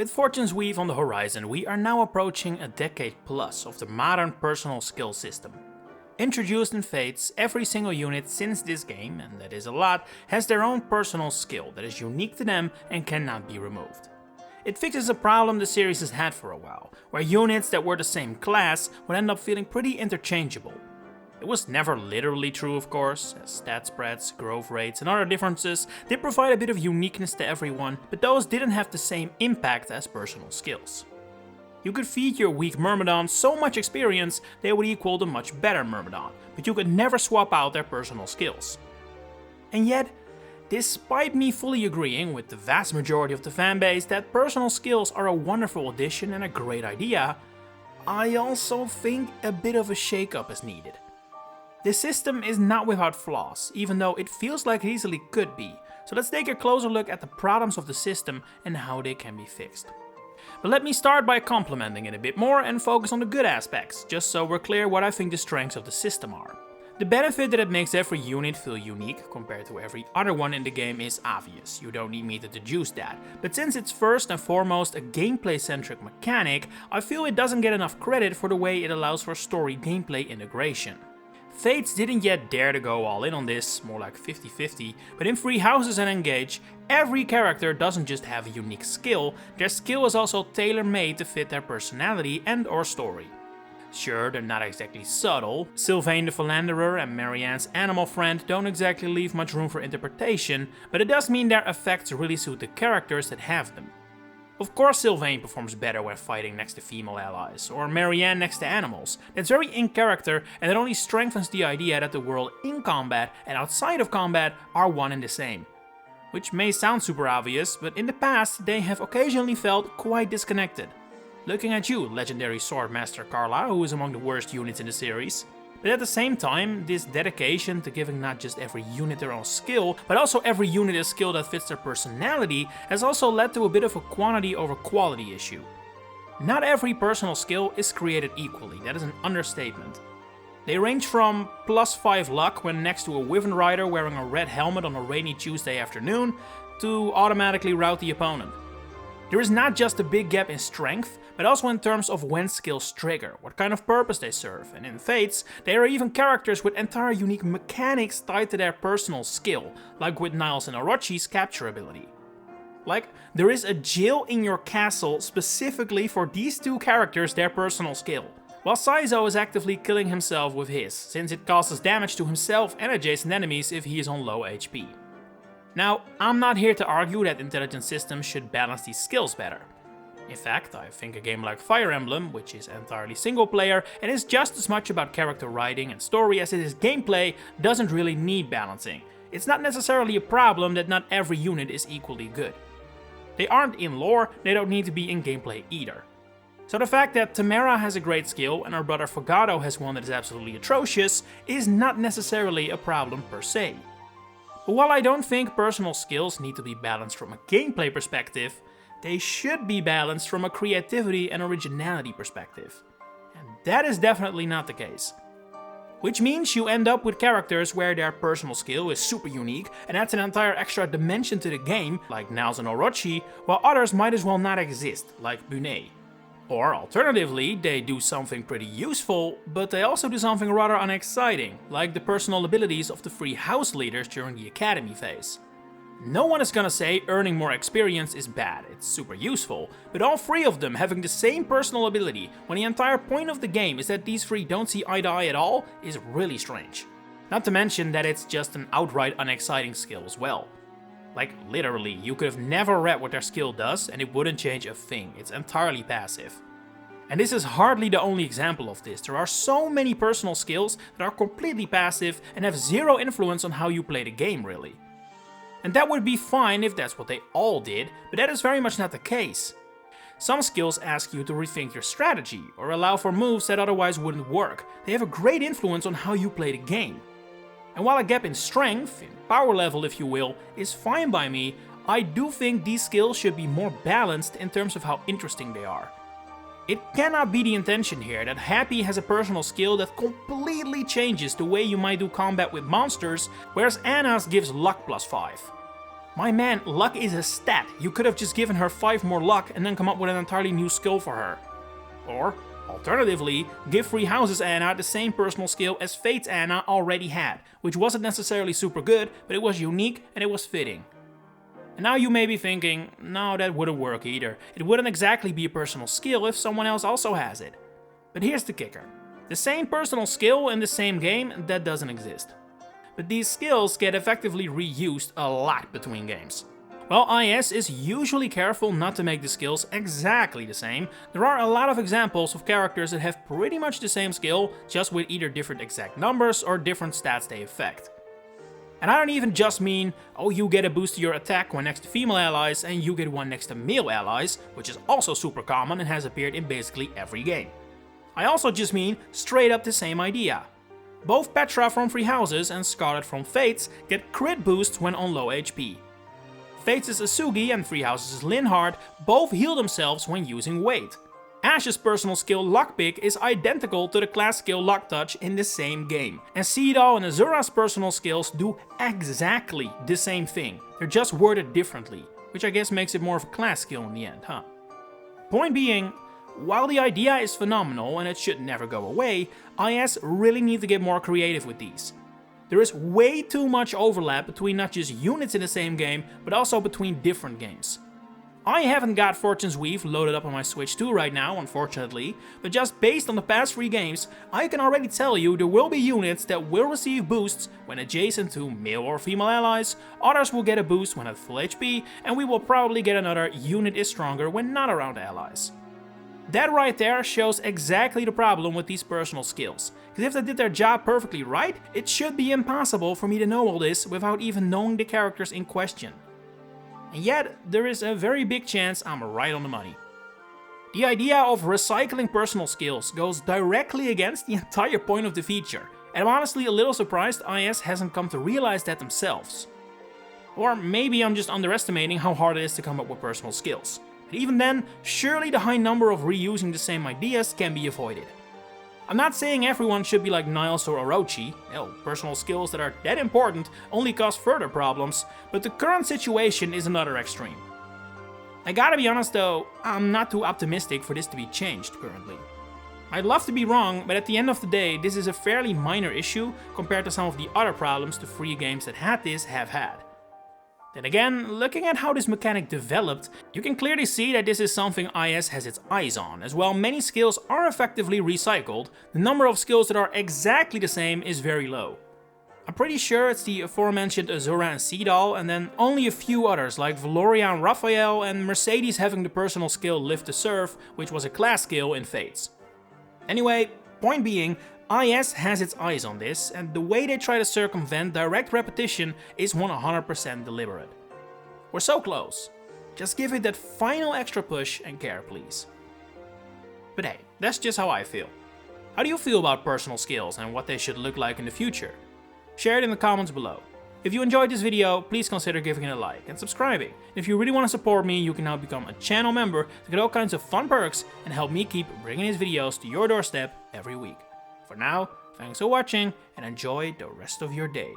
With Fortune's Weave on the horizon, we are now approaching a decade plus of the modern personal skill system. Introduced in Fates, every single unit since this game, and that is a lot, has their own personal skill that is unique to them and cannot be removed. It fixes a problem the series has had for a while, where units that were the same class would end up feeling pretty interchangeable. It was never literally true, of course, as stat spreads, growth rates and other differences did provide a bit of uniqueness to everyone, but those didn't have the same impact as personal skills. You could feed your weak Myrmidon so much experience they would equal the much better Myrmidon, but you could never swap out their personal skills. And yet, despite me fully agreeing with the vast majority of the fanbase that personal skills are a wonderful addition and a great idea, I also think a bit of a shake-up is needed. This system is not without flaws, even though it feels like it easily could be, so let's take a closer look at the problems of the system and how they can be fixed. But let me start by complimenting it a bit more and focus on the good aspects, just so we're clear what I think the strengths of the system are. The benefit that it makes every unit feel unique compared to every other one in the game is obvious, you don't need me to deduce that, but since it's first and foremost a gameplay-centric mechanic, I feel it doesn't get enough credit for the way it allows for story gameplay integration. Fates didn't yet dare to go all in on this, more like 50-50, but in Free Houses and Engage, every character doesn't just have a unique skill, their skill is also tailor-made to fit their personality and or story. Sure, they're not exactly subtle, Sylvain the Philanderer and Marianne's animal friend don't exactly leave much room for interpretation, but it does mean their effects really suit the characters that have them. Of course Sylvain performs better when fighting next to female allies, or Marianne next to animals. That's very in character and it only strengthens the idea that the world in combat and outside of combat are one and the same. Which may sound super obvious, but in the past they have occasionally felt quite disconnected. Looking at you, legendary Swordmaster Carla, who is among the worst units in the series. But at the same time, this dedication to giving not just every unit their own skill, but also every unit a skill that fits their personality, has also led to a bit of a quantity over quality issue. Not every personal skill is created equally, that is an understatement. They range from +5 luck when next to a Wyvern Rider wearing a red helmet on a rainy Tuesday afternoon, to automatically rout the opponent. There is not just a big gap in strength, but also in terms of when skills trigger, what kind of purpose they serve, and in Fates, there are even characters with entire unique mechanics tied to their personal skill, like with Niles and Orochi's capture ability. Like, there is a jail in your castle specifically for these two characters their personal skill, while Saizo is actively killing himself with his, since it causes damage to himself and adjacent enemies if he is on low HP. Now, I'm not here to argue that intelligent systems should balance these skills better. In fact, I think a game like Fire Emblem, which is entirely single player and is just as much about character writing and story as it is gameplay, doesn't really need balancing. It's not necessarily a problem that not every unit is equally good. They aren't in lore, they don't need to be in gameplay either. So the fact that Tamara has a great skill and her brother Fogado has one that is absolutely atrocious is not necessarily a problem per se. But while I don't think personal skills need to be balanced from a gameplay perspective, they should be balanced from a creativity and originality perspective. And that is definitely not the case. Which means you end up with characters where their personal skill is super unique and adds an entire extra dimension to the game, like Niles and Orochi, while others might as well not exist, like Bunei. Or alternatively, they do something pretty useful, but they also do something rather unexciting, like the personal abilities of the Free House leaders during the Academy phase. No one is gonna say earning more experience is bad, it's super useful, but all three of them having the same personal ability when the entire point of the game is that these three don't see eye to eye at all is really strange. Not to mention that it's just an outright unexciting skill as well. Like literally, you could have never read what their skill does and it wouldn't change a thing, it's entirely passive. And this is hardly the only example of this, there are so many personal skills that are completely passive and have zero influence on how you play the game really. And that would be fine if that's what they all did, but that is very much not the case. Some skills ask you to rethink your strategy, or allow for moves that otherwise wouldn't work. They have a great influence on how you play the game. And while a gap in strength, in power level if you will, is fine by me, I do think these skills should be more balanced in terms of how interesting they are. It cannot be the intention here that Happy has a personal skill that completely changes the way you might do combat with monsters, whereas Anna's gives luck +5. My man, luck is a stat. You could have just given her 5 more luck and then come up with an entirely new skill for her. Or, alternatively, give Free Houses Anna the same personal skill as Fates Anna already had, which wasn't necessarily super good, but it was unique and it was fitting. And now you may be thinking, no, that wouldn't work either. It wouldn't exactly be a personal skill if someone else also has it. But here's the kicker. The same personal skill in the same game, that doesn't exist. But these skills get effectively reused a lot between games. While IS is usually careful not to make the skills exactly the same, there are a lot of examples of characters that have pretty much the same skill, just with either different exact numbers or different stats they affect. And I don't even just mean, oh, you get a boost to your attack when next to female allies and you get one next to male allies, which is also super common and has appeared in basically every game. I also just mean straight up the same idea. Both Petra from Free Houses and Scarlet from Fates get crit boosts when on low HP. Fates' Asugi and Free Houses' Linhardt both heal themselves when using weight. Ash's personal skill Lockpick is identical to the class skill Lock Touch in the same game. And Seedal and Azura's personal skills do exactly the same thing. They're just worded differently, which I guess makes it more of a class skill in the end, huh? Point being, while the idea is phenomenal and it should never go away, IS really need to get more creative with these. There is way too much overlap between not just units in the same game, but also between different games. I haven't got Fortune's Weave loaded up on my Switch 2 right now, unfortunately, but just based on the past 3 games, I can already tell you there will be units that will receive boosts when adjacent to male or female allies, others will get a boost when at full HP, and we will probably get another unit is stronger when not around allies. That right there shows exactly the problem with these personal skills, because if they did their job perfectly right, it should be impossible for me to know all this without even knowing the characters in question. And yet, there is a very big chance I'm right on the money. The idea of recycling personal skills goes directly against the entire point of the feature, and I'm honestly a little surprised IS hasn't come to realize that themselves. Or maybe I'm just underestimating how hard it is to come up with personal skills. But even then, surely the high number of reusing the same ideas can be avoided. I'm not saying everyone should be like Niles or Orochi, personal skills that are that important only cause further problems, but the current situation is another extreme. I gotta be honest though, I'm not too optimistic for this to be changed currently. I'd love to be wrong, but at the end of the day, this is a fairly minor issue compared to some of the other problems the free games that had this have had. Then again, looking at how this mechanic developed, you can clearly see that this is something IS has its eyes on, as while many skills are effectively recycled, the number of skills that are exactly the same is very low. I'm pretty sure it's the aforementioned Azura and Seedal, and then only a few others like Valoria and Raphael, and Mercedes having the personal skill Lift to Serve, which was a class skill in Fates. Anyway, point being, IS has its eyes on this, and the way they try to circumvent direct repetition is 100% deliberate. We're so close. Just give it that final extra push and care, please. But hey, that's just how I feel. How do you feel about personal skills and what they should look like in the future? Share it in the comments below. If you enjoyed this video, please consider giving it a like and subscribing. If you really want to support me, you can now become a channel member to get all kinds of fun perks and help me keep bringing these videos to your doorstep every week. For now, thanks for watching and enjoy the rest of your day.